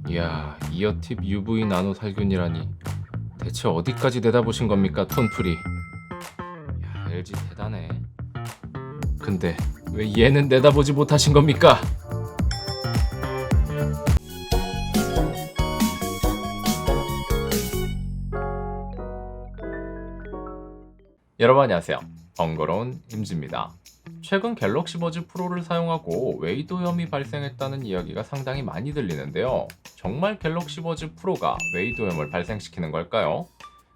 이야, 이어팁 UV 나노 살균이라니. 대체 어디까지 내다보신 겁니까, 톤프리? 야, LG 대단해. 근데 왜 얘는 내다보지 못하신 겁니까? 여러분 안녕하세요. 번거로운 임지입니다. 최근 갤럭시 버즈 프로를 사용하고 웨이도염이 발생했다는 이야기가 상당히 많이 들리는데요. 정말 갤럭시 버즈 프로가 웨이도염을 발생시키는 걸까요?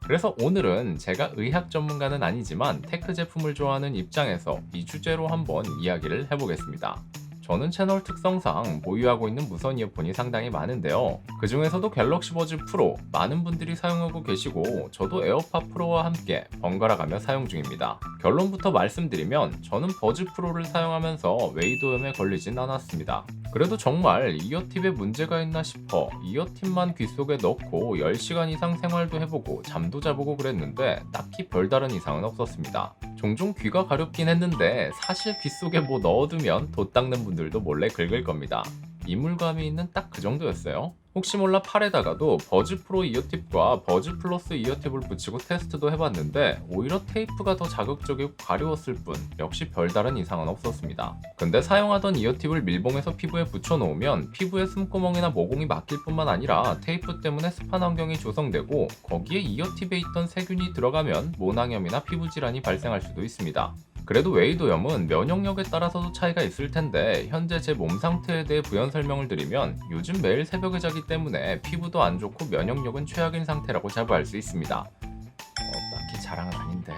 그래서 오늘은 제가 의학 전문가는 아니지만 테크 제품을 좋아하는 입장에서 이 주제로 한번 이야기를 해보겠습니다. 저는 채널 특성상 보유하고 있는 무선 이어폰이 상당히 많은데요. 그 중에서도 갤럭시 버즈 프로 많은 분들이 사용하고 계시고 저도 에어팟 프로와 함께 번갈아가며 사용 중입니다. 결론부터 말씀드리면 저는 버즈 프로를 사용하면서 웨이도염에 걸리진 않았습니다. 그래도 정말 이어팁에 문제가 있나 싶어 이어팁만 귀 속에 넣고 10시간 이상 생활도 해보고 잠도 자보고 그랬는데 딱히 별다른 이상은 없었습니다. 종종 귀가 가렵긴 했는데 사실 귀 속에 뭐 넣어두면 돛 닦는 분들도 몰래 긁을 겁니다. 이물감이 있는 딱 그 정도였어요. 혹시 몰라 팔에다가도 버즈 프로 이어팁과 버즈 플러스 이어팁을 붙이고 테스트도 해봤는데 오히려 테이프가 더 자극적이고 가려웠을 뿐 역시 별다른 이상은 없었습니다. 근데 사용하던 이어팁을 밀봉해서 피부에 붙여놓으면 피부에 숨구멍이나 모공이 막힐 뿐만 아니라 테이프 때문에 습한 환경이 조성되고 거기에 이어팁에 있던 세균이 들어가면 모낭염이나 피부질환이 발생할 수도 있습니다. 그래도 웨이도염은 면역력에 따라서도 차이가 있을 텐데 현재 제 몸 상태에 대해 부연 설명을 드리면 요즘 매일 새벽에 자기 때문에 피부도 안 좋고 면역력은 최악인 상태라고 자부할 수 있습니다. 딱히 자랑은 아닌데.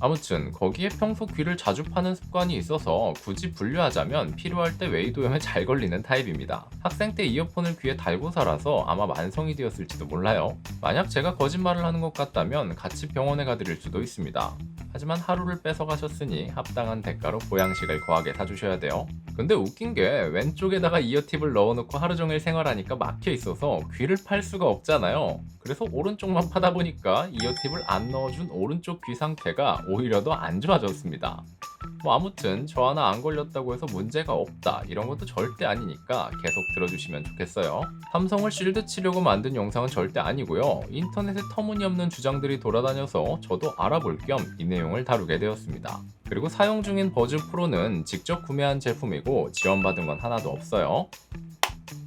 아무튼 거기에 평소 귀를 자주 파는 습관이 있어서 굳이 분류하자면 필요할 때 웨이도염에 잘 걸리는 타입입니다. 학생 때 이어폰을 귀에 달고 살아서 아마 만성이 되었을지도 몰라요. 만약 제가 거짓말을 하는 것 같다면 같이 병원에 가드릴 수도 있습니다. 하지만 하루를 뺏어가셨으니 합당한 대가로 보양식을 거하게 사주셔야 돼요. 근데 웃긴 게 왼쪽에다가 이어팁을 넣어놓고 하루 종일 생활하니까 막혀 있어서 귀를 팔 수가 없잖아요. 그래서 오른쪽만 파다 보니까 이어팁을 안 넣어준 오른쪽 귀 상태가 오히려 더 안 좋아졌습니다. 뭐 아무튼 저 하나 안 걸렸다고 해서 문제가 없다 이런 것도 절대 아니니까 계속 들어주시면 좋겠어요. 삼성을 실드 치려고 만든 영상은 절대 아니고요. 인터넷에 터무니없는 주장들이 돌아다녀서 저도 알아볼 겸 이 내용을 다루게 되었습니다. 그리고 사용 중인 버즈 프로는 직접 구매한 제품이고 지원받은 건 하나도 없어요.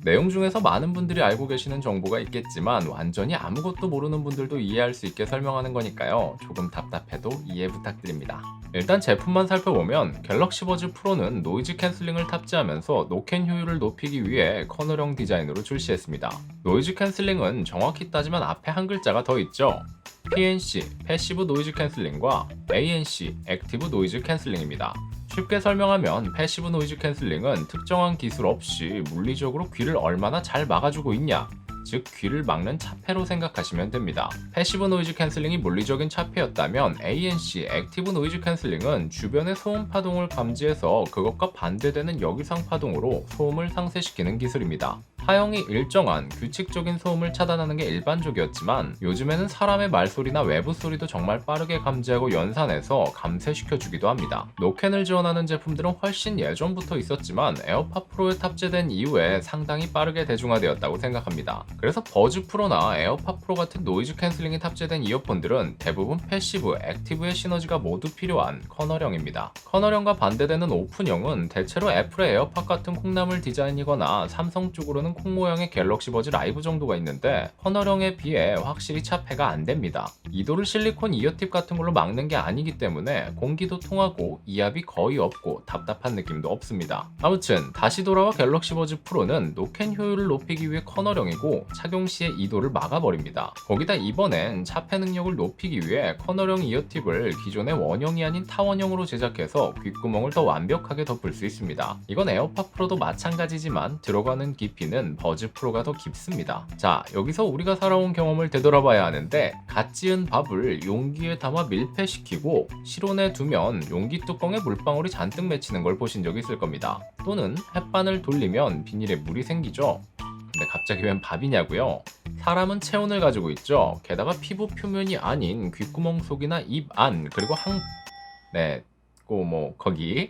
내용 중에서 많은 분들이 알고 계시는 정보가 있겠지만 완전히 아무것도 모르는 분들도 이해할 수 있게 설명하는 거니까요. 조금 답답해도 이해 부탁드립니다. 일단 제품만 살펴보면 갤럭시 버즈 프로는 노이즈 캔슬링을 탑재하면서 노캔 효율을 높이기 위해 커널형 디자인으로 출시했습니다. 노이즈 캔슬링은 정확히 따지면 앞에 한 글자가 더 있죠. PNC, 패시브 노이즈 캔슬링과 ANC, 액티브 노이즈 캔슬링입니다. 쉽게 설명하면 패시브 노이즈 캔슬링은 특정한 기술 없이 물리적으로 귀를 얼마나 잘 막아주고 있냐, 즉 귀를 막는 차폐로 생각하시면 됩니다. 패시브 노이즈 캔슬링이 물리적인 차폐였다면 ANC, 액티브 노이즈 캔슬링은 주변의 소음 파동을 감지해서 그것과 반대되는 역이상 파동으로 소음을 상쇄시키는 기술입니다. 하형이 일정한 규칙적인 소음을 차단하는 게 일반적이었지만 요즘에는 사람의 말소리나 외부 소리도 정말 빠르게 감지하고 연산해서 감쇄시켜주기도 합니다. 노캔을 지원하는 제품들은 훨씬 예전부터 있었지만 에어팟 프로에 탑재된 이후에 상당히 빠르게 대중화되었다고 생각합니다. 그래서 버즈 프로나 에어팟 프로 같은 노이즈 캔슬링이 탑재된 이어폰들은 대부분 패시브, 액티브의 시너지가 모두 필요한 커널형입니다. 커널형과 반대되는 오픈형은 대체로 애플의 에어팟 같은 콩나물 디자인이거나 삼성 쪽으로는 콩 모양의 갤럭시 버즈 라이브 정도가 있는데 커널형에 비해 확실히 차폐가 안 됩니다. 이도를 실리콘 이어팁 같은 걸로 막는 게 아니기 때문에 공기도 통하고 이압이 거의 없고 답답한 느낌도 없습니다. 아무튼 다시 돌아와 갤럭시 버즈 프로는 노캔 효율을 높이기 위해 커널형이고 착용 시에 이도를 막아버립니다. 거기다 이번엔 차폐 능력을 높이기 위해 커널형 이어팁을 기존의 원형이 아닌 타원형으로 제작해서 귓구멍을 더 완벽하게 덮을 수 있습니다. 이건 에어팟 프로도 마찬가지지만 들어가는 깊이는 버즈 프로가 더 깊습니다. 자, 여기서 우리가 살아온 경험을 되돌아봐야 하는데 갓 지은 밥을 용기에 담아 밀폐시키고 실온에 두면 용기 뚜껑에 물방울이 잔뜩 맺히는 걸 보신 적 있을 겁니다. 또는 햇반을 돌리면 비닐에 물이 생기죠. 근데 갑자기 웬 밥이냐고요? 사람은 체온을 가지고 있죠. 게다가 피부 표면이 아닌 귓구멍 속이나 입 안, 그리고 거기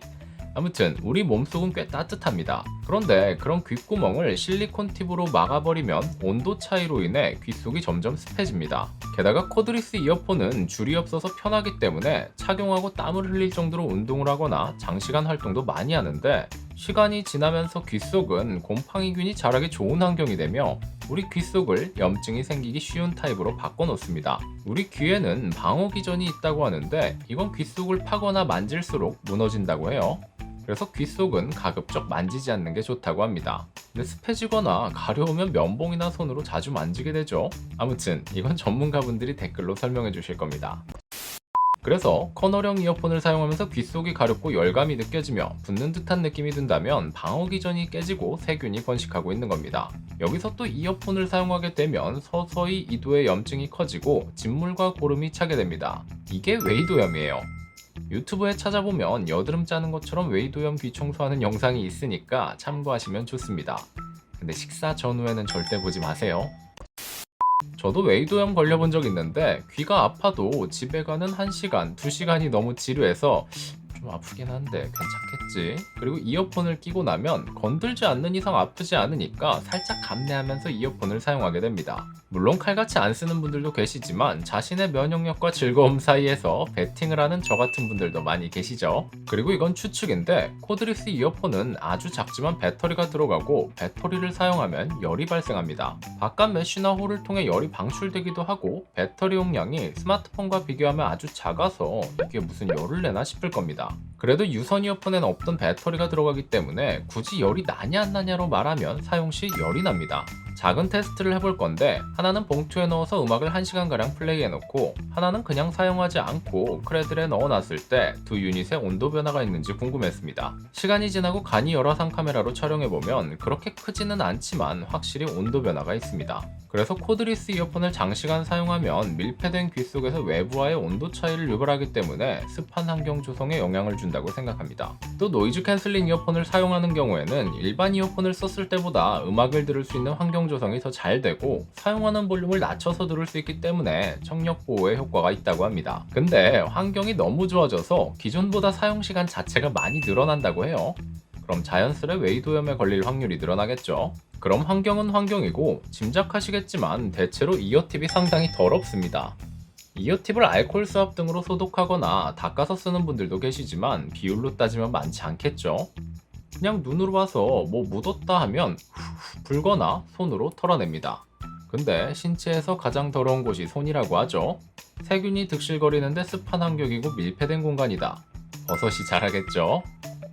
아무튼 우리 몸속은 꽤 따뜻합니다. 그런데 그런 귓구멍을 실리콘 팁으로 막아버리면 온도 차이로 인해 귓속이 점점 습해집니다. 게다가 코드리스 이어폰은 줄이 없어서 편하기 때문에 착용하고 땀을 흘릴 정도로 운동을 하거나 장시간 활동도 많이 하는데, 시간이 지나면서 귓속은 곰팡이균이 자라기 좋은 환경이 되며 우리 귓속을 염증이 생기기 쉬운 타입으로 바꿔놓습니다. 우리 귀에는 방어기전이 있다고 하는데 이건 귓속을 파거나 만질수록 무너진다고 해요. 그래서 귓속은 가급적 만지지 않는 게 좋다고 합니다. 근데 습해지거나 가려우면 면봉이나 손으로 자주 만지게 되죠. 아무튼 이건 전문가분들이 댓글로 설명해 주실 겁니다. 그래서 커널형 이어폰을 사용하면서 귓속이 가렵고 열감이 느껴지며 붓는 듯한 느낌이 든다면 방어기전이 깨지고 세균이 번식하고 있는 겁니다. 여기서 또 이어폰을 사용하게 되면 서서히 이도의 염증이 커지고 진물과 고름이 차게 됩니다. 이게 웨이도염이에요. 유튜브에 찾아보면 여드름 짜는 것처럼 웨이도염 귀 청소하는 영상이 있으니까 참고하시면 좋습니다. 근데 식사 전후에는 절대 보지 마세요. 저도 웨이도염 걸려본 적 있는데 귀가 아파도 집에 가는 1시간, 2시간이 너무 지루해서 좀 아프긴 한데 괜찮겠지. 그리고 이어폰을 끼고 나면 건들지 않는 이상 아프지 않으니까 살짝 감내하면서 이어폰을 사용하게 됩니다. 물론 칼같이 안 쓰는 분들도 계시지만 자신의 면역력과 즐거움 사이에서 배팅을 하는 저 같은 분들도 많이 계시죠. 그리고 이건 추측인데 코드리스 이어폰은 아주 작지만 배터리가 들어가고 배터리를 사용하면 열이 발생합니다. 바깥 메쉬나 홀을 통해 열이 방출되기도 하고 배터리 용량이 스마트폰과 비교하면 아주 작아서 이게 무슨 열을 내나 싶을 겁니다. 그래도 유선 이어폰엔 없던 배터리가 들어가기 때문에 굳이 열이 나냐 안 나냐로 말하면 사용 시 열이 납니다. 작은 테스트를 해볼 건데 하나는 봉투에 넣어서 음악을 1시간가량 플레이해놓고 하나는 그냥 사용하지 않고 크레들에 넣어놨을 때 두 유닛의 온도 변화가 있는지 궁금했습니다. 시간이 지나고 간이 열화상 카메라로 촬영해보면 그렇게 크지는 않지만 확실히 온도 변화가 있습니다. 그래서 코드리스 이어폰을 장시간 사용하면 밀폐된 귀 속에서 외부와의 온도 차이를 유발하기 때문에 습한 환경 조성에 영향을 준다고 생각합니다. 또 노이즈 캔슬링 이어폰을 사용하는 경우에는 일반 이어폰을 썼을 때보다 음악을 들을 수 있는 환경 조성이 더 잘 되고 사용하는 볼륨을 낮춰서 들을 수 있기 때문에 청력 보호에 효과가 있다고 합니다. 근데 환경이 너무 좋아져서 기존보다 사용 시간 자체가 많이 늘어난다고 해요. 그럼 자연스레 웨이도염에 걸릴 확률이 늘어나겠죠. 그럼 환경은 환경이고 짐작하시겠지만 대체로 이어팁이 상당히 더럽습니다. 이어팁을 알코올 수압 등으로 소독하거나 닦아서 쓰는 분들도 계시지만 비율로 따지면 많지 않겠죠. 그냥 눈으로 봐서 뭐 묻었다 하면 후 불거나 손으로 털어냅니다. 근데 신체에서 가장 더러운 곳이 손이라고 하죠. 세균이 득실거리는데 습한 환경이고 밀폐된 공간이다. 버섯이 자라겠죠.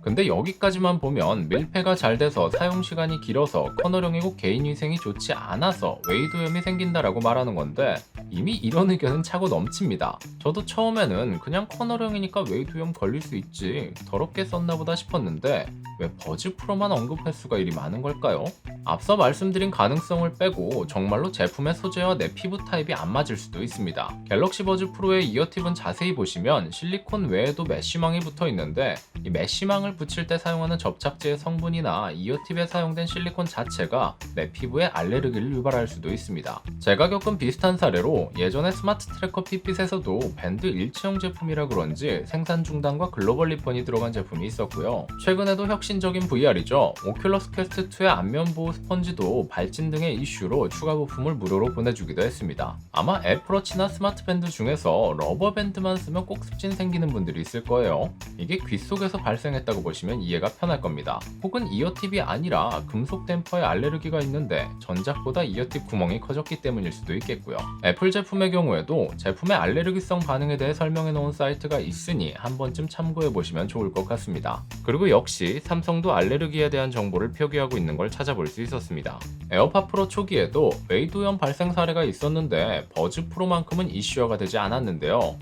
근데 여기까지만 보면 밀폐가 잘 돼서 사용시간이 길어서 커널형이고 개인위생이 좋지 않아서 웨이도염이 생긴다라고 말하는 건데 이미 이런 의견은 차고 넘칩니다. 저도 처음에는 그냥 커널형이니까 웨이도염 걸릴 수 있지 더럽게 썼나보다 싶었는데 왜 버즈 프로만 언급 횟수가 이리 많은 걸까요? 앞서 말씀드린 가능성을 빼고 정말로 제품의 소재와 내 피부 타입이 안 맞을 수도 있습니다. 갤럭시 버즈 프로의 이어팁은 자세히 보시면 실리콘 외에도 메쉬망이 붙어 있는데 이 메쉬망을 붙일 때 사용하는 접착제의 성분이나 이어팁에 사용된 실리콘 자체가 내 피부에 알레르기를 유발할 수도 있습니다. 제가 겪은 비슷한 사례로 예전에 스마트 트래커 핏빛에서도 밴드 일체형 제품이라 그런지 생산 중단과 글로벌 리펀이 들어간 제품이 있었고요. 최근에도 혁신적인 VR이죠. 오큘러스 퀘스트 2의 안면 보호 스펀지도 발진 등의 이슈로 추가 부품을 무료로 보내주기도 했습니다. 아마 애플워치나 스마트밴드 중에서 러버밴드만 쓰면 꼭 습진 생기는 분들이 있을 거예요. 이게 귀 속에서 발생했다고 보시면 이해가 편할 겁니다. 혹은 이어팁이 아니라 금속 댐퍼에 알레르기가 있는데 전작보다 이어팁 구멍이 커졌기 때문일 수도 있겠고요. 애플 제품의 경우에도 제품의 알레르기성 반응에 대해 설명해 놓은 사이트가 있으니 한 번쯤 참고해 보시면 좋을 것 같습니다. 그리고 역시 삼성도 알레르기에 대한 정보를 표기하고 있는 걸 찾아볼 수 있었습니다. 에어팟 프로 초기에도 웨이도염 발생 사례가 있었는데 버즈 프로만큼은 이슈화가 되지 않았는데요.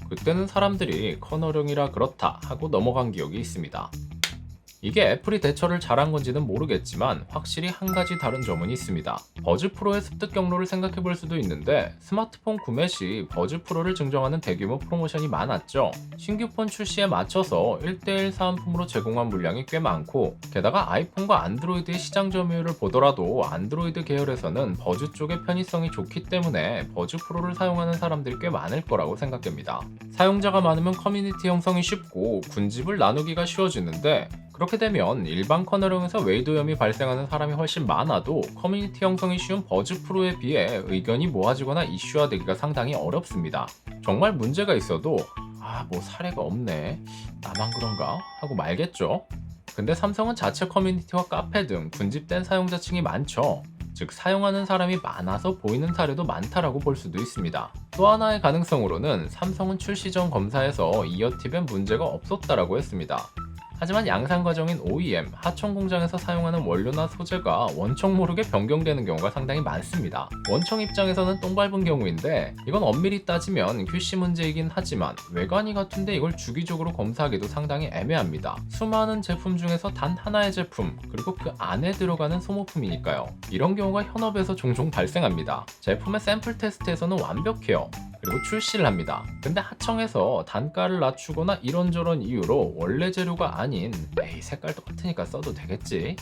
그때는 사람들이 커널형이라 그렇다 하고 넘어간 기억이 있습니다. 이게 애플이 대처를 잘한 건지는 모르겠지만 확실히 한 가지 다른 점은 있습니다. 버즈 프로의 습득 경로를 생각해 볼 수도 있는데 스마트폰 구매 시 버즈 프로를 증정하는 대규모 프로모션이 많았죠. 신규 폰 출시에 맞춰서 1:1 사은품으로 제공한 물량이 꽤 많고 게다가 아이폰과 안드로이드의 시장 점유율을 보더라도 안드로이드 계열에서는 버즈 쪽의 편의성이 좋기 때문에 버즈 프로를 사용하는 사람들이 꽤 많을 거라고 생각됩니다. 사용자가 많으면 커뮤니티 형성이 쉽고 군집을 나누기가 쉬워지는데 그렇게 되면 일반 커널형에서 웨이드 오염이 발생하는 사람이 훨씬 많아도 커뮤니티 형성이 쉬운 버즈 프로에 비해 의견이 모아지거나 이슈화되기가 상당히 어렵습니다. 정말 문제가 있어도 뭐 사례가 없네, 나만 그런가 하고 말겠죠. 근데 삼성은 자체 커뮤니티와 카페 등 분집된 사용자층이 많죠. 즉 사용하는 사람이 많아서 보이는 사례도 많다라고 볼 수도 있습니다. 또 하나의 가능성으로는 삼성은 출시 전 검사에서 이어팁엔 문제가 없었다라고 했습니다. 하지만 양산 과정인 OEM, 하청 공장에서 사용하는 원료나 소재가 원청 모르게 변경되는 경우가 상당히 많습니다. 원청 입장에서는 똥 밟은 경우인데 이건 엄밀히 따지면 QC 문제이긴 하지만 외관이 같은데 이걸 주기적으로 검사하기도 상당히 애매합니다. 수많은 제품 중에서 단 하나의 제품, 그리고 그 안에 들어가는 소모품이니까요. 이런 경우가 현업에서 종종 발생합니다. 제품의 샘플 테스트에서는 완벽해요. 그리고 출시를 합니다. 근데 하청에서 단가를 낮추거나 이런저런 이유로 원래 재료가 아닌 에이 색깔 똑같으니까 써도 되겠지,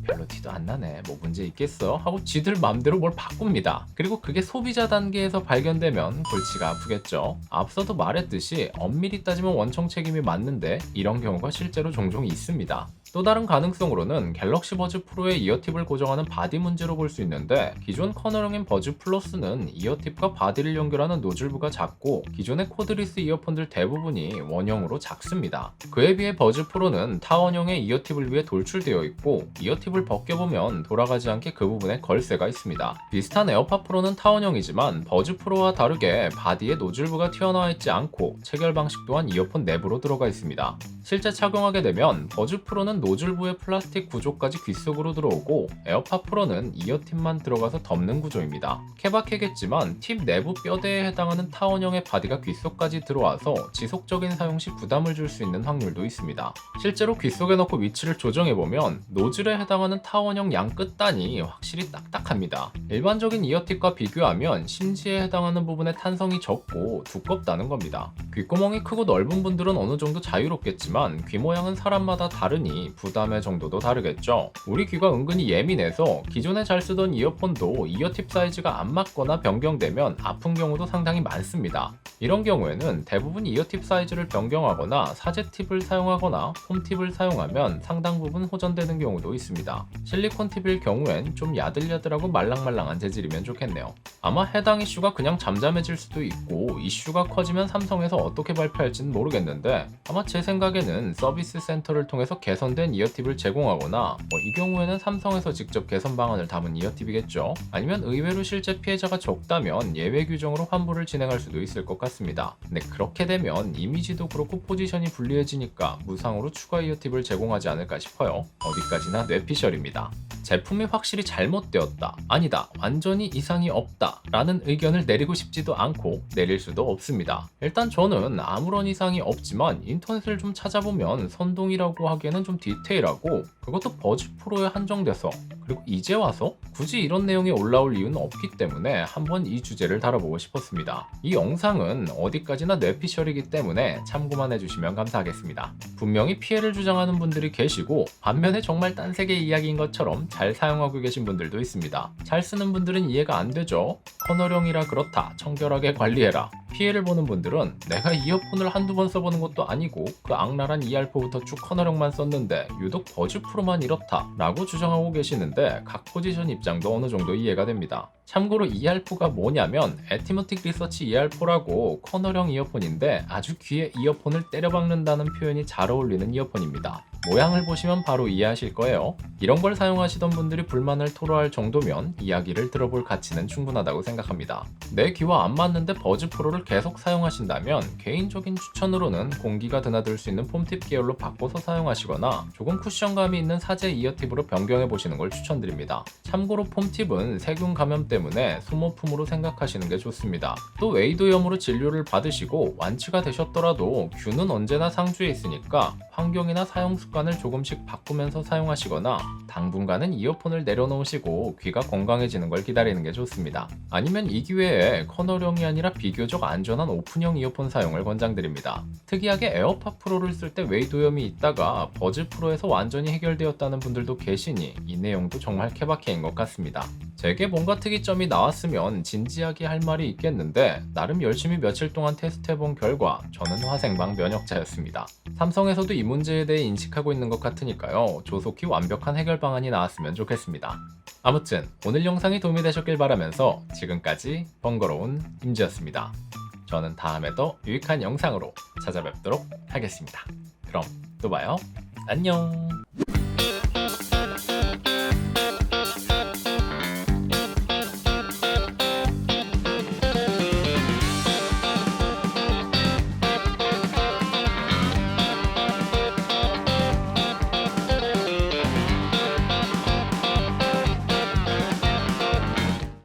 별로 티도 안 나네, 뭐 문제 있겠어 하고 지들 맘대로 뭘 바꿉니다. 그리고 그게 소비자 단계에서 발견되면 골치가 아프겠죠. 앞서도 말했듯이 엄밀히 따지면 원청 책임이 맞는데 이런 경우가 실제로 종종 있습니다. 또 다른 가능성으로는 갤럭시 버즈 프로의 이어팁을 고정하는 바디 문제로 볼 수 있는데, 기존 커널형인 버즈 플러스는 이어팁과 바디를 연결하는 노즐부가 작고 기존의 코드리스 이어폰들 대부분이 원형으로 작습니다. 그에 비해 버즈 프로는 타원형의 이어팁을 위해 돌출되어 있고 이어팁을 벗겨보면 돌아가지 않게 그 부분에 걸쇠가 있습니다. 비슷한 에어팟 프로는 타원형이지만 버즈 프로와 다르게 바디에 노즐부가 튀어나와 있지 않고 체결 방식 또한 이어폰 내부로 들어가 있습니다. 실제 착용하게 되면 버즈 프로는 노즐부의 플라스틱 구조까지 귀 속으로 들어오고 에어팟 프로는 이어팁만 들어가서 덮는 구조입니다. 케바케겠지만 팁 내부 뼈대에 해당하는 타원형의 바디가 귀 속까지 들어와서 지속적인 사용 시 부담을 줄 수 있는 확률도 있습니다. 실제로 귀 속에 넣고 위치를 조정해보면 노즐에 해당하는 타원형 양 끝단이 확실히 딱딱합니다. 일반적인 이어팁과 비교하면 심지에 해당하는 부분의 탄성이 적고 두껍다는 겁니다. 귓구멍이 크고 넓은 분들은 어느 정도 자유롭겠지만 귀 모양은 사람마다 다르니 부담의 정도도 다르겠죠. 우리 귀가 은근히 예민해서 기존에 잘 쓰던 이어폰도 이어팁 사이즈가 안 맞거나 변경되면 아픈 경우도 상당히 많습니다. 이런 경우에는 대부분 이어팁 사이즈를 변경하거나 사제 팁을 사용하거나 폼 팁을 사용하면 상당 부분 호전되는 경우도 있습니다. 실리콘 팁일 경우엔 좀 야들야들하고 말랑말랑한 재질이면 좋겠네요. 아마 해당 이슈가 그냥 잠잠해질 수도 있고 이슈가 커지면 삼성에서 어떻게 발표할지는 모르겠는데, 아마 제 생각에는 서비스 센터를 통해서 개선된 이어팁을 제공하거나 이 경우에는 삼성에서 직접 개선 방안을 담은 이어팁이겠죠. 아니면 의외로 실제 피해자가 적다면 예외 규정으로 환불을 진행할 수도 있을 것 같습니다. 근데 그렇게 되면 이미지도 그렇고 포지션이 불리해지니까 무상으로 추가 이어팁을 제공하지 않을까 싶어요. 어디까지나 뇌피셜입니다. 제품이 확실히 잘못되었다, 아니다, 완전히 이상이 없다 라는 의견을 내리고 싶지도 않고 내릴 수도 없습니다. 일단 저는 아무런 이상이 없지만 인터넷을 좀 찾아보면 선동이라고 하기에는 좀 디테일하고, 그것도 버즈 프로에 한정돼서, 그리고 이제 와서 굳이 이런 내용이 올라올 이유는 없기 때문에 한번 이 주제를 다뤄보고 싶었습니다. 이 영상은 어디까지나 뇌피셜이기 때문에 참고만 해주시면 감사하겠습니다. 분명히 피해를 주장하는 분들이 계시고 반면에 정말 딴 세계 이야기인 것처럼 잘 사용하고 계신 분들도 있습니다. 잘 쓰는 분들은 이해가 안 되죠. 커널형이라 그렇다, 청결하게 관리해라. 피해를 보는 분들은 내가 이어폰을 한두 번 써보는 것도 아니고 그 악랄한 이알포부터 쭉 커널형만 썼는데 유독 버즈 프로만 이렇다 라고 주장하고 계시는데, 각 포지션 입장도 어느 정도 이해가 됩니다. 참고로 이알포가 뭐냐면 에티모틱 리서치 이알포라고 커널형 이어폰인데 아주 귀에 이어폰을 때려박는다는 표현이 잘 어울리는 이어폰입니다. 모양을 보시면 바로 이해하실 거예요. 이런 걸 사용하시던 분들이 불만을 토로할 정도면 이야기를 들어볼 가치는 충분하다고 생각합니다. 내 귀와 안 맞는데 버즈 프로를 계속 사용하신다면 개인적인 추천으로는 공기가 드나들 수 있는 폼팁 계열로 바꿔서 사용하시거나 조금 쿠션감이 있는 사제 이어팁으로 변경해 보시는 걸 추천드립니다. 참고로 폼팁은 세균 감염 때문에 소모품으로 생각하시는 게 좋습니다. 또 웨이도염으로 진료를 받으시고 완치가 되셨더라도 균은 언제나 상주에 있으니까 환경이나 사용 습관을 조금씩 바꾸면서 사용하시거나 당분간은 이어폰을 내려놓으시고 귀가 건강해지는 걸 기다리는 게 좋습니다. 아니면 이 기회에 커널형이 아니라 비교적 안전한 오픈형 이어폰 사용을 권장드립니다. 특이하게 에어팟 프로를 쓸 때 웨이도염이 있다가 버즈 프로에서 완전히 해결되었다는 분들도 계시니 이 내용도 정말 케바케인 것 같습니다. 되게 뭔가 특이점이 나왔으면 진지하게 할 말이 있겠는데 나름 열심히 며칠 동안 테스트해본 결과 저는 화생방 면역자였습니다. 삼성에서도 이 문제에 대해 인식하고 있는 것 같으니까요. 조속히 완벽한 해결 방안이 나왔으면 좋겠습니다. 아무튼 오늘 영상이 도움이 되셨길 바라면서 지금까지 번거로운 임지였습니다. 저는 다음에 더 유익한 영상으로 찾아뵙도록 하겠습니다. 그럼 또 봐요. 안녕.